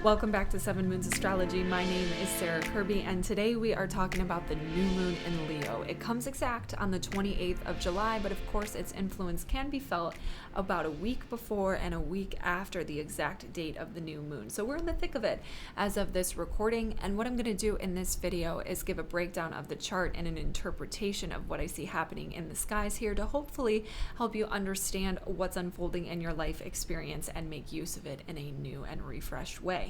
Welcome back to 7 Moons Astrology. My name is Sarah Kirby, and today we are talking about the new moon in Leo. It comes exact on the 28th of July, but of course its influence can be felt about a week before and a week after the exact date of the new moon. So we're in the thick of it as of this recording, and what I'm going to do in this video is give a breakdown of the chart and an interpretation of what I see happening in the skies here to hopefully help you understand what's unfolding in your life experience and make use of it in a new and refreshed way.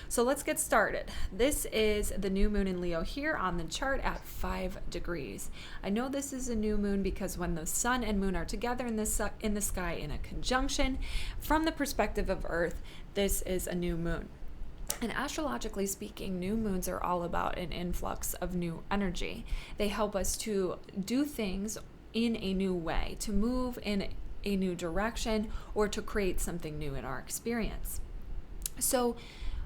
So let's get started. This is the new moon in Leo here on the chart at 5 degrees. I know this is a new moon because when the sun and moon are together in the sky in a conjunction, from the perspective of Earth, this is a new moon. And astrologically speaking, new moons are all about an influx of new energy. They help us to do things in a new way, to move in a new direction, or to create something new in our experience. So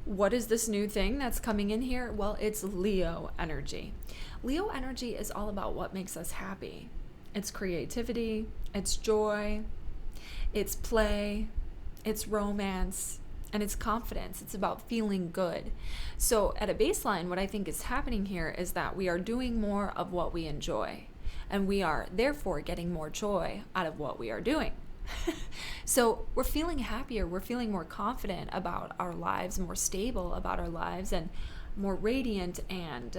what is this new thing that's coming in here? Well, it's Leo energy. Leo energy is all about what makes us happy. It's creativity, it's joy, it's play, it's romance, and it's confidence. It's about feeling good. So at a baseline, what I think is happening here is that we are doing more of what we enjoy, and we are therefore getting more joy out of what we are doing. So we're feeling happier, we're feeling more confident about our lives, more stable about our lives, and more radiant and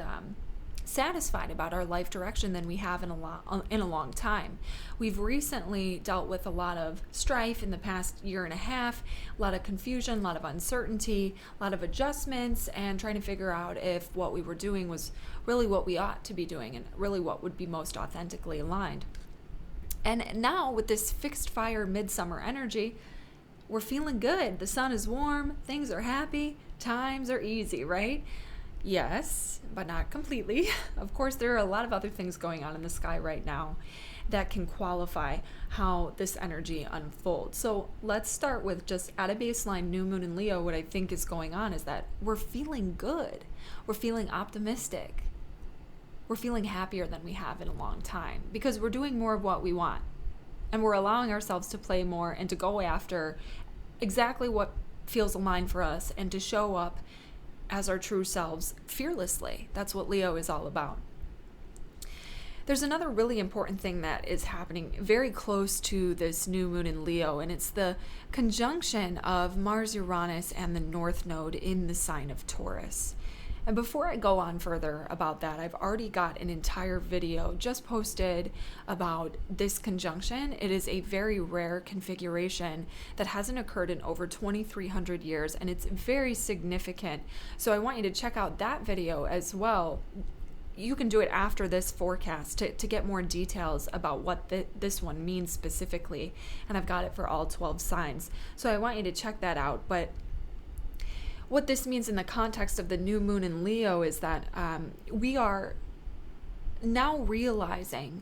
satisfied about our life direction than we have in a long time. We've recently dealt with a lot of strife in the past year and a half, a lot of confusion, a lot of uncertainty, a lot of adjustments, and trying to figure out if what we were doing was really what we ought to be doing and really what would be most authentically aligned. And now with this fixed fire midsummer energy, we're feeling good. The sun is warm, things are happy, times are easy, right? Yes, but not completely. Of course, there are a lot of other things going on in the sky right now that can qualify how this energy unfolds. So let's start with just at a baseline, new moon in Leo. What I think is going on is that we're feeling good. We're feeling optimistic. We're feeling happier than we have in a long time because we're doing more of what we want, and we're allowing ourselves to play more and to go after exactly what feels aligned for us and to show up as our true selves fearlessly. That's what Leo is all about. There's another really important thing that is happening very close to this new moon in Leo, and it's the conjunction of Mars, Uranus, and the North Node in the sign of Taurus. And before I go on further about that, I've already got an entire video just posted about this conjunction. It is a very rare configuration that hasn't occurred in over 2,300 years, and it's very significant. So I want you to check out that video as well. You can do it after this forecast to get more details about what this one means specifically, and I've got it for all 12 signs. So I want you to check that out. But what this means in the context of the new moon in Leo is that we are now realizing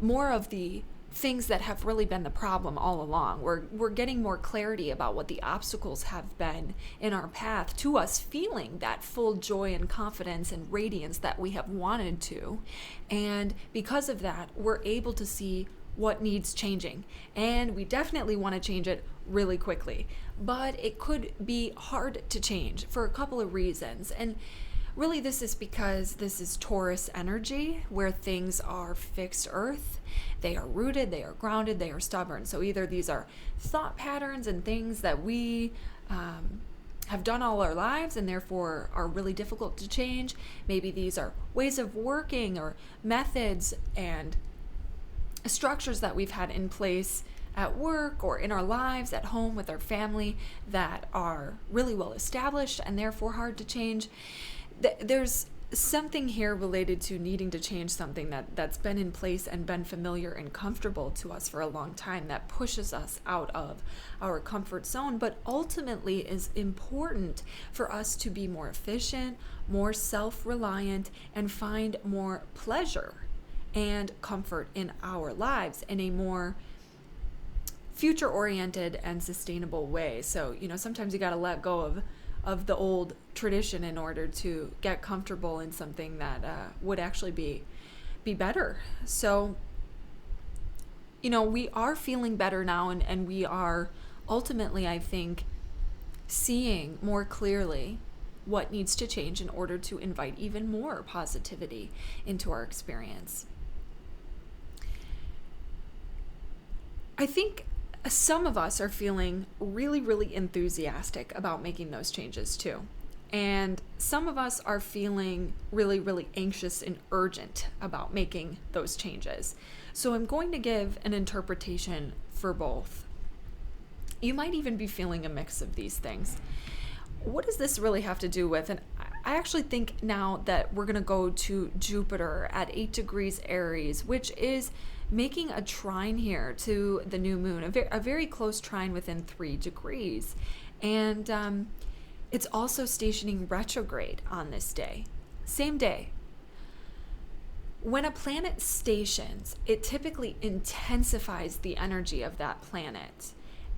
more of the things that have really been the problem all along. We're getting more clarity about what the obstacles have been in our path to us feeling that full joy and confidence and radiance that we have wanted to. And because of that, we're able to see what needs changing, and we definitely want to change it really quickly, but it could be hard to change for a couple of reasons. And really this is because this is Taurus energy, where things are fixed earth, they are rooted, they are grounded, they are stubborn. So either these are thought patterns and things that we have done all our lives and therefore are really difficult to change. Maybe these are ways of working or methods and structures that we've had in place at work or in our lives, at home with our family, that are really well established and therefore hard to change. There's something here related to needing to change something that's been in place and been familiar and comfortable to us for a long time, that pushes us out of our comfort zone, but ultimately is important for us to be more efficient, more self-reliant, and find more pleasure and comfort in our lives in a more future-oriented and sustainable way. So, sometimes you got to let go of the old tradition in order to get comfortable in something that would actually be better. So, we are feeling better now, and we are ultimately, I think, seeing more clearly what needs to change in order to invite even more positivity into our experience. I think some of us are feeling really, really enthusiastic about making those changes too. And some of us are feeling really, really anxious and urgent about making those changes. So I'm going to give an interpretation for both. You might even be feeling a mix of these things. What does this really have to do with? And I actually think now that we're going to go to Jupiter at 8 degrees Aries, which is making a trine here to the new moon, a very close trine within 3 degrees. And it's also stationing retrograde on this day, same day. When a planet stations, it typically intensifies the energy of that planet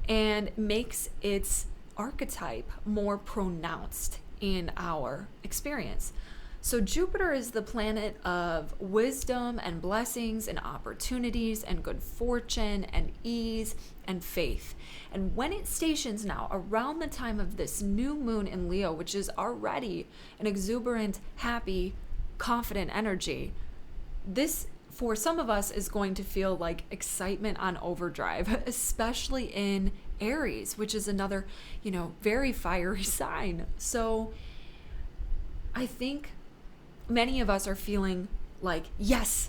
and makes its archetype more pronounced in our experience. So Jupiter is the planet of wisdom and blessings and opportunities and good fortune and ease and faith. And when it stations now around the time of this new moon in Leo, which is already an exuberant, happy, confident energy, this for some of us is going to feel like excitement on overdrive, especially in Aries, which is another, very fiery sign. So I think many of us are feeling like, yes,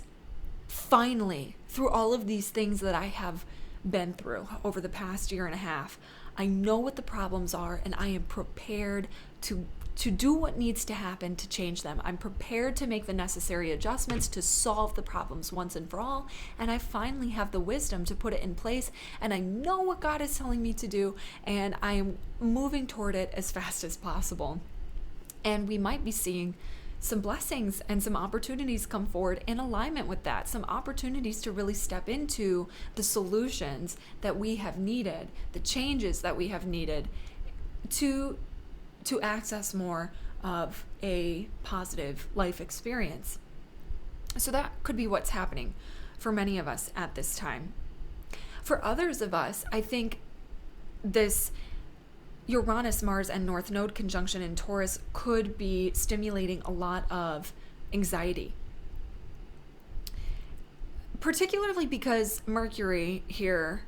finally, through all of these things that I have been through over the past year and a half, I know what the problems are and I am prepared to do what needs to happen to change them. I'm prepared to make the necessary adjustments to solve the problems once and for all. And I finally have the wisdom to put it in place. And I know what God is telling me to do. And I am moving toward it as fast as possible. And we might be seeing some blessings and some opportunities come forward in alignment with that. Some opportunities to really step into the solutions that we have needed, the changes that we have needed to access more of a positive life experience. So that could be what's happening for many of us at this time. For others of us, I think this Uranus, Mars, and North Node conjunction in Taurus could be stimulating a lot of anxiety. Particularly because Mercury here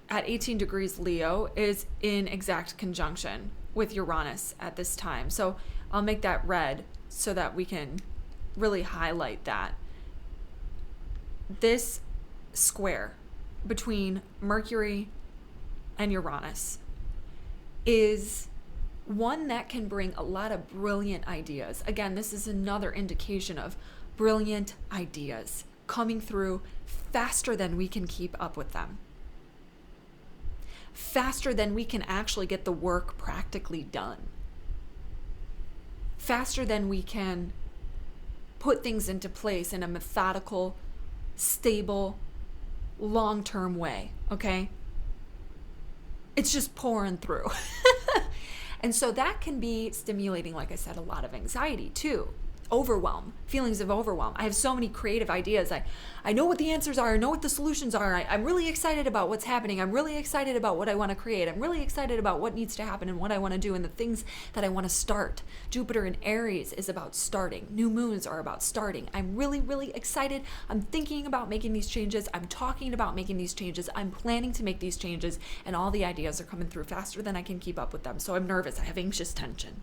at 18 degrees Leo is in exact conjunction with Uranus at this time. So I'll make that red so that we can really highlight that. This square between Mercury and Uranus is one that can bring a lot of brilliant ideas. Again, this is another indication of brilliant ideas coming through faster than we can keep up with them. Faster than we can actually get the work practically done. Faster than we can put things into place in a methodical, stable, long-term way, okay? It's just pouring through. And so that can be stimulating, like I said, a lot of anxiety too. Overwhelm, feelings of overwhelm. I have so many creative ideas. I know what the answers are. I know what the solutions are. I'm really excited about what's happening. I'm really excited about what I want to create. I'm really excited about what needs to happen and what I want to do and the things that I want to start. Jupiter in Aries is about starting. New moons are about starting. I'm really, really excited. I'm thinking about making these changes. I'm talking about making these changes. I'm planning to make these changes, and all the ideas are coming through faster than I can keep up with them. So I'm nervous. I have anxious tension.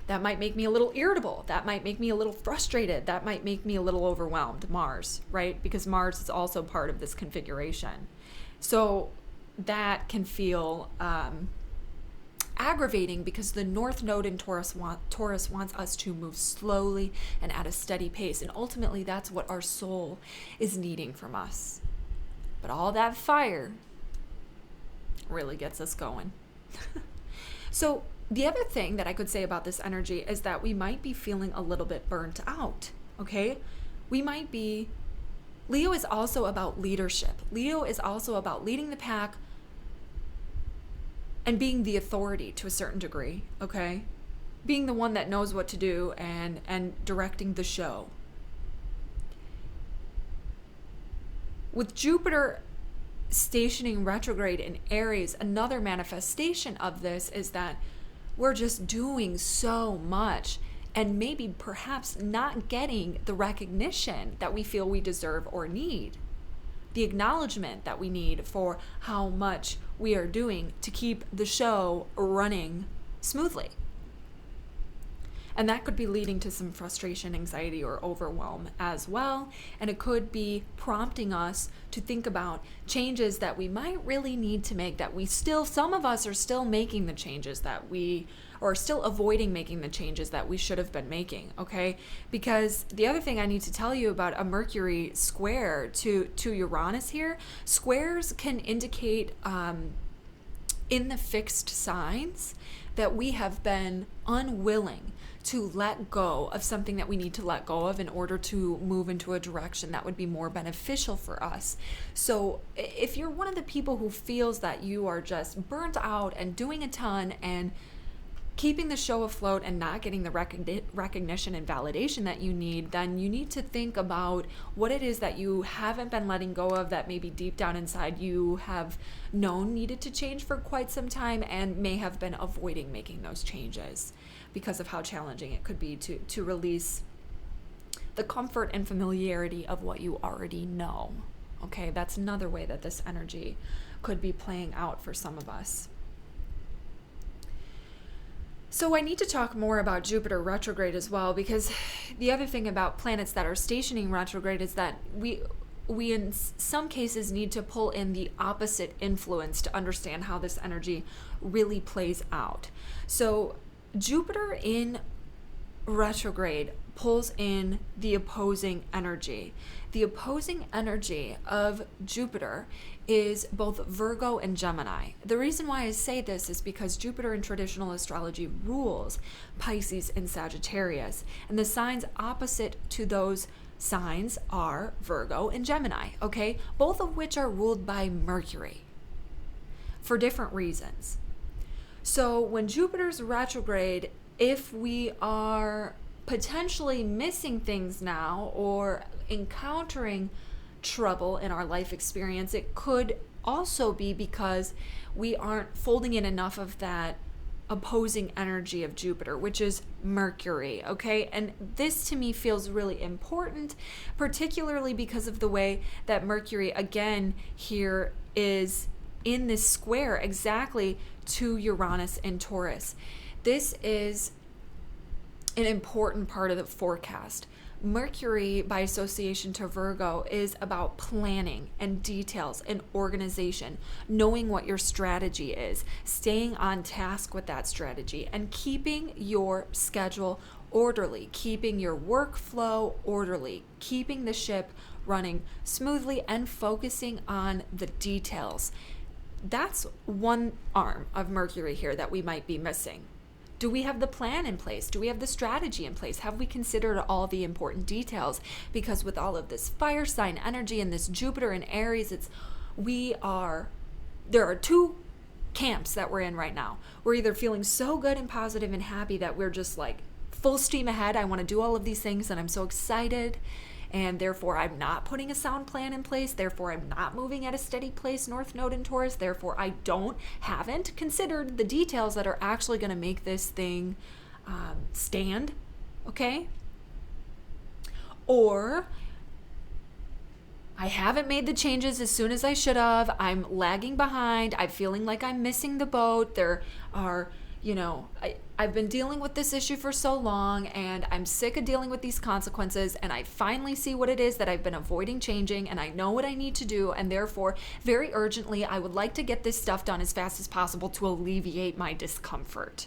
That might make me a little irritable. That might make me a little frustrated. That might make me a little overwhelmed. Mars, right? Because Mars is also part of this configuration. So that can feel aggravating because the North Node in Taurus wants us to move slowly and at a steady pace. And ultimately, that's what our soul is needing from us. But all that fire really gets us going. So the other thing that I could say about this energy is that we might be feeling a little bit burnt out, okay? Leo is also about leadership. Leo is also about leading the pack and being the authority to a certain degree, okay? Being the one that knows what to do and directing the show. With Jupiter stationing retrograde in Aries, another manifestation of this is that we're just doing so much and maybe perhaps not getting the recognition that we feel we deserve or need, the acknowledgement that we need for how much we are doing to keep the show running smoothly. And that could be leading to some frustration, anxiety, or overwhelm as well. And it could be prompting us to think about changes that we might really need to make, that some of us are still making the changes or still avoiding making the changes that we should have been making, okay? Because the other thing I need to tell you about a Mercury square to Uranus here, squares can indicate in the fixed signs that we have been unwilling to let go of something that we need to let go of in order to move into a direction that would be more beneficial for us. So if you're one of the people who feels that you are just burnt out and doing a ton and keeping the show afloat and not getting the recognition and validation that you need, then you need to think about what it is that you haven't been letting go of, that maybe deep down inside you have known needed to change for quite some time and may have been avoiding making those changes because of how challenging it could be to release the comfort and familiarity of what you already know. Okay, that's another way that this energy could be playing out for some of us. So I need to talk more about Jupiter retrograde as well, because the other thing about planets that are stationing retrograde is that we in some cases need to pull in the opposite influence to understand how this energy really plays out. So Jupiter in retrograde pulls in the opposing energy. The opposing energy of Jupiter is both Virgo and Gemini. The reason why I say this is because Jupiter in traditional astrology rules Pisces and Sagittarius, and the signs opposite to those signs are Virgo and Gemini, okay? Both of which are ruled by Mercury for different reasons. So when Jupiter's retrograde, if we are potentially missing things now or encountering trouble in our life experience, it could also be because we aren't folding in enough of that opposing energy of Jupiter, which is Mercury, okay? And this to me feels really important, particularly because of the way that Mercury, again, here is in this square exactly to Uranus and Taurus. This is an important part of the forecast. Mercury, by association to Virgo, is about planning and details and organization, knowing what your strategy is, staying on task with that strategy, and keeping your schedule orderly, keeping your workflow orderly, keeping the ship running smoothly, and focusing on the details. That's one arm of Mercury here that we might be missing. Do we have the plan in place? Do we have the strategy in place? Have we considered all the important details? Because with all of this fire sign energy and this Jupiter in Aries, there are two camps that we're in right now. We're either feeling so good and positive and happy that we're just like full steam ahead. I want to do all of these things and I'm so excited. And therefore, I'm not putting a sound plan in place. Therefore, I'm not moving at a steady pace, North Node in Taurus. Therefore, I haven't considered the details that are actually going to make this thing stand, okay? Or I haven't made the changes as soon as I should have. I'm lagging behind. I'm feeling like I'm missing the boat. There are, I've been dealing with this issue for so long and I'm sick of dealing with these consequences, and I finally see what it is that I've been avoiding changing, and I know what I need to do, and therefore very urgently I would like to get this stuff done as fast as possible to alleviate my discomfort.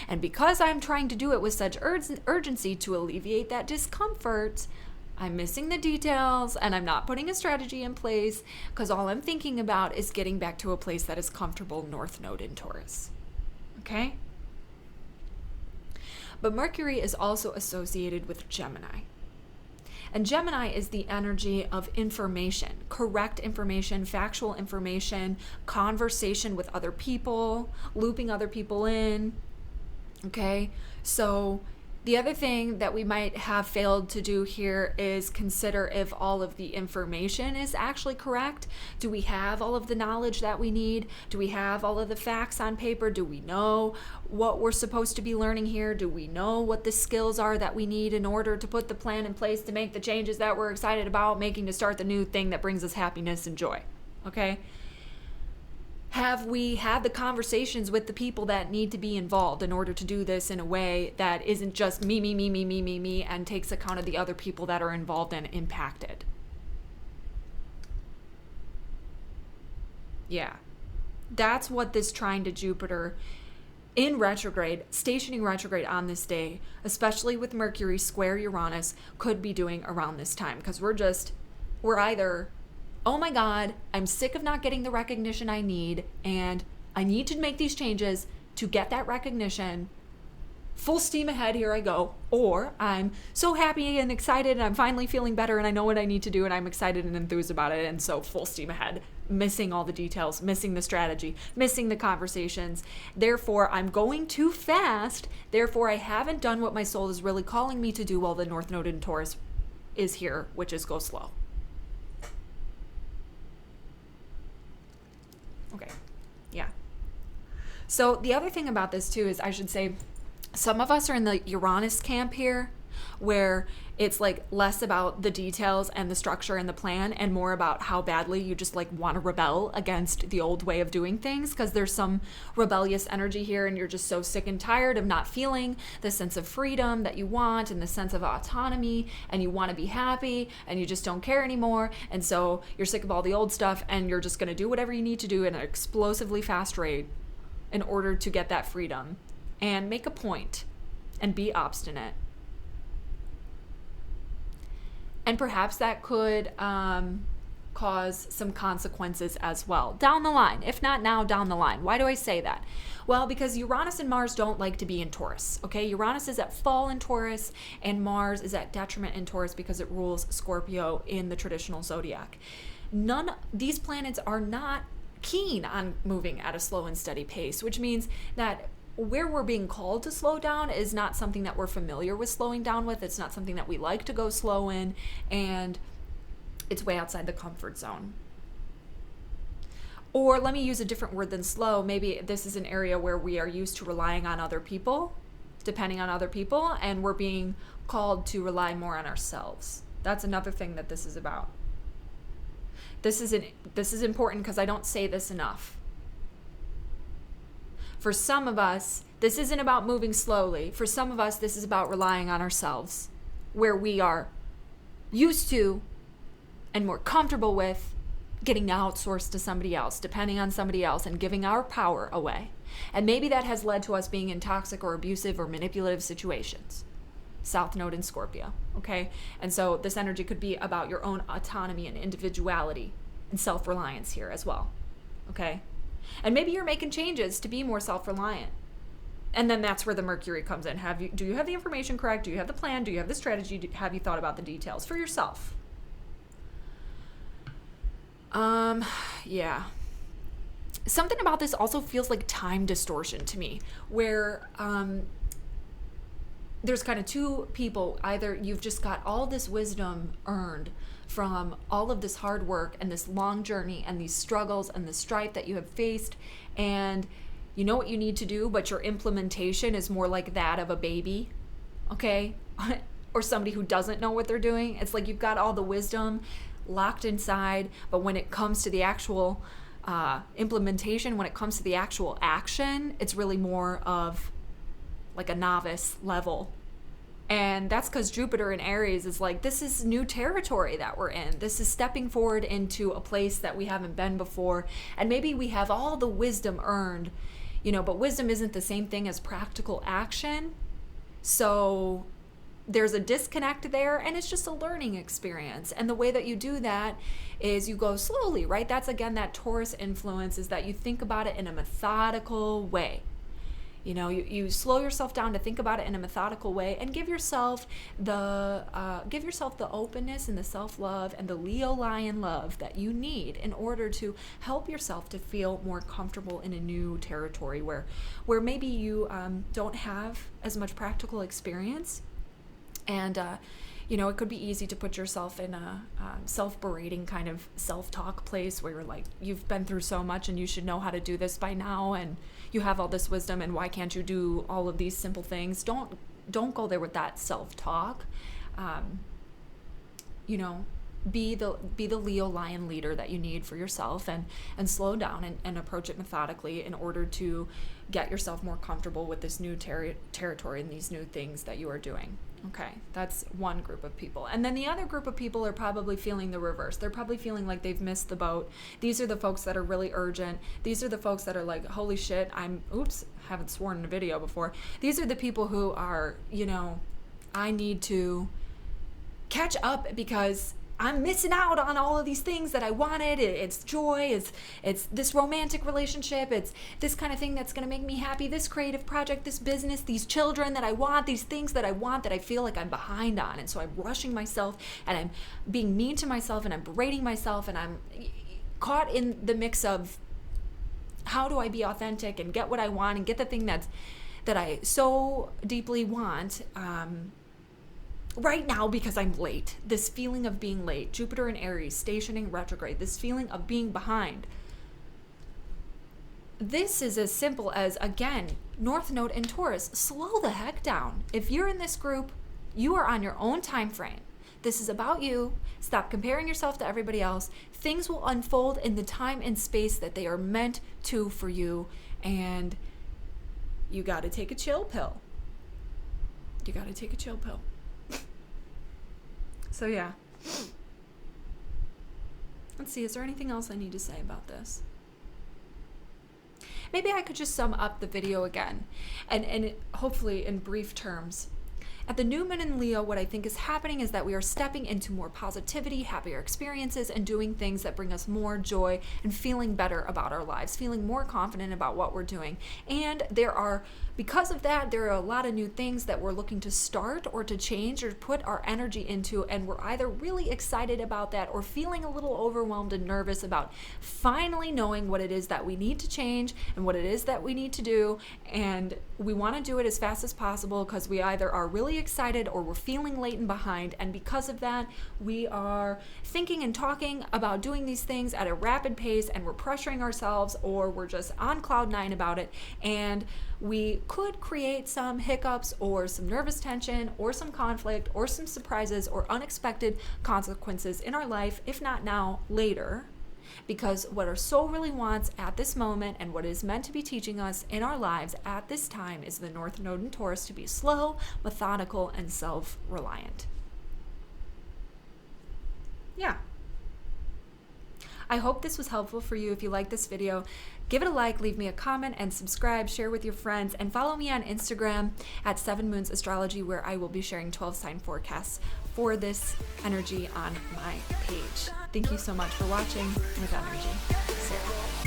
And because I'm trying to do it with such urgency to alleviate that discomfort, I'm missing the details and I'm not putting a strategy in place because all I'm thinking about is getting back to a place that is comfortable, North Node in Taurus. Okay? But Mercury is also associated with Gemini. And Gemini is the energy of information, correct information, factual information, conversation with other people, looping other people in. Okay? So The other thing that we might have failed to do here is consider if all of the information is actually correct. Do we have all of the knowledge that we need? Do we have all of the facts on paper? Do we know what we're supposed to be learning here? Do we know what the skills are that we need in order to put the plan in place to make the changes that we're excited about making to start the new thing that brings us happiness and joy? Okay? Have we had the conversations with the people that need to be involved in order to do this in a way that isn't just me, and takes account of the other people that are involved and impacted? Yeah. That's what this trine to Jupiter in retrograde, stationing retrograde on this day, especially with Mercury square Uranus, could be doing around this time. Because we're either, oh my God, I'm sick of not getting the recognition I need, and I need to make these changes to get that recognition. Full steam ahead, here I go. Or I'm so happy and excited and I'm finally feeling better and I know what I need to do and I'm excited and enthused about it, and so full steam ahead, missing all the details, missing the strategy, missing the conversations. Therefore, I'm going too fast. Therefore, I haven't done what my soul is really calling me to do while the North Node in Taurus is here, which is go slow. Okay, yeah. So the other thing about this too is, I should say, some of us are in the Uranus camp here, where it's like less about the details and the structure and the plan and more about how badly you just like want to rebel against the old way of doing things, because there's some rebellious energy here and you're just so sick and tired of not feeling the sense of freedom that you want and the sense of autonomy, and you want to be happy and you just don't care anymore, and so you're sick of all the old stuff and you're just going to do whatever you need to do at an explosively fast rate in order to get that freedom and make a point and be obstinate. And perhaps that could cause some consequences as well down the line, if not now, down the line. Why do I say that? Well, because Uranus and Mars don't like to be in Taurus, okay? Uranus is at fall in Taurus and Mars is at detriment in Taurus because it rules Scorpio in the traditional zodiac. These planets are not keen on moving at a slow and steady pace, which means that where we're being called to slow down is not something that we're familiar with slowing down with. It's not something that we like to go slow in, and it's way outside the comfort zone. Or let me use a different word than slow. Maybe this is an area where we are used to relying on other people, depending on other people, and we're being called to rely more on ourselves. That's another thing that this is about. This is important because I don't say this enough. For some of us, this isn't about moving slowly. For some of us, this is about relying on ourselves, where we are used to and more comfortable with getting outsourced to somebody else, depending on somebody else, and giving our power away. And maybe that has led to us being in toxic or abusive or manipulative situations. South Node in Scorpio, okay? And so this energy could be about your own autonomy and individuality and self-reliance here as well, okay? And maybe you're making changes to be more self-reliant. And then that's where the Mercury comes in. Do you have the information correct? Do you have the plan? Do you have the strategy? Have you thought about the details for yourself? Yeah. Something about this also feels like time distortion to me, where there's kind of two people. Either you've just got all this wisdom earned from all of this hard work and this long journey and these struggles and the strife that you have faced, and you know what you need to do, but your implementation is more like that of a baby, okay? Or somebody who doesn't know what they're doing. It's like you've got all the wisdom locked inside, but when it comes to the actual implementation, when it comes to the actual action, it's really more of like a novice level. And that's because Jupiter in Aries is like, this is new territory that we're in. This is stepping forward into a place that we haven't been before. And maybe we have all the wisdom earned, but wisdom isn't the same thing as practical action. So there's a disconnect there, and it's just a learning experience. And the way that you do that is you go slowly, right? That's, again, that Taurus influence, is that you think about it in a methodical way. You know, you slow yourself down to think about it in a methodical way, and give yourself the openness and the self-love and the Leo lion love that you need in order to help yourself to feel more comfortable in a new territory where maybe you don't have as much practical experience. And you know, it could be easy to put yourself in a self-berating kind of self-talk place where you're like, you've been through so much and you should know how to do this by now, and you have all this wisdom, and why can't you do all of these simple things? Don't go there with that self-talk. You know, be the Leo lion leader that you need for yourself, and slow down and approach it methodically in order to get yourself more comfortable with this new territory and these new things that you are doing. Okay, that's one group of people. And then the other group of people are probably feeling the reverse. They're probably feeling like they've missed the boat. These are the folks that are really urgent. These are the folks that are like, holy shit, haven't sworn in a video before. These are the people who are, you know, I need to catch up because I'm missing out on all of these things that I wanted. It's joy, it's this romantic relationship, it's this kind of thing that's going to make me happy, this creative project, this business, these children that I want, these things that I want that I feel like I'm behind on. And so I'm rushing myself, and I'm being mean to myself, and I'm berating myself, and I'm caught in the mix of how do I be authentic and get what I want and get the thing that I so deeply want, right now because I'm late. This feeling of being late. Jupiter in Aries, stationing retrograde. This feeling of being behind. This is as simple as, again, North Node in Taurus. Slow the heck down. If you're in this group, you are on your own time frame. This is about you. Stop comparing yourself to everybody else. Things will unfold in the time and space that they are meant to for you. And you got to take a chill pill. You got to take a chill pill. So yeah, let's see, is there anything else I need to say about this? Maybe I could just sum up the video again, and hopefully in brief terms. At the new moon in Leo, what I think is happening is that we are stepping into more positivity, happier experiences, and doing things that bring us more joy and feeling better about our lives, feeling more confident about what we're doing. And because of that, there are a lot of new things that we're looking to start or to change or put our energy into, and we're either really excited about that or feeling a little overwhelmed and nervous about finally knowing what it is that we need to change and what it is that we need to do. And we want to do it as fast as possible because we either are really excited or we're feeling late and behind. And because of that, we are thinking and talking about doing these things at a rapid pace, and we're pressuring ourselves, or we're just on cloud nine about it. And we could create some hiccups or some nervous tension or some conflict or some surprises or unexpected consequences in our life, if not now, later. Because what our soul really wants at this moment, and what is meant to be teaching us in our lives at this time, is the North Node in Taurus to be slow, methodical, and self-reliant. Yeah. I hope this was helpful for you. If you like this video, give it a like, leave me a comment, and subscribe, share with your friends, and follow me on Instagram at 7 Moons Astrology, where I will be sharing 12-sign forecasts for this energy on my page. Thank you so much for watching. With energy, Sarah.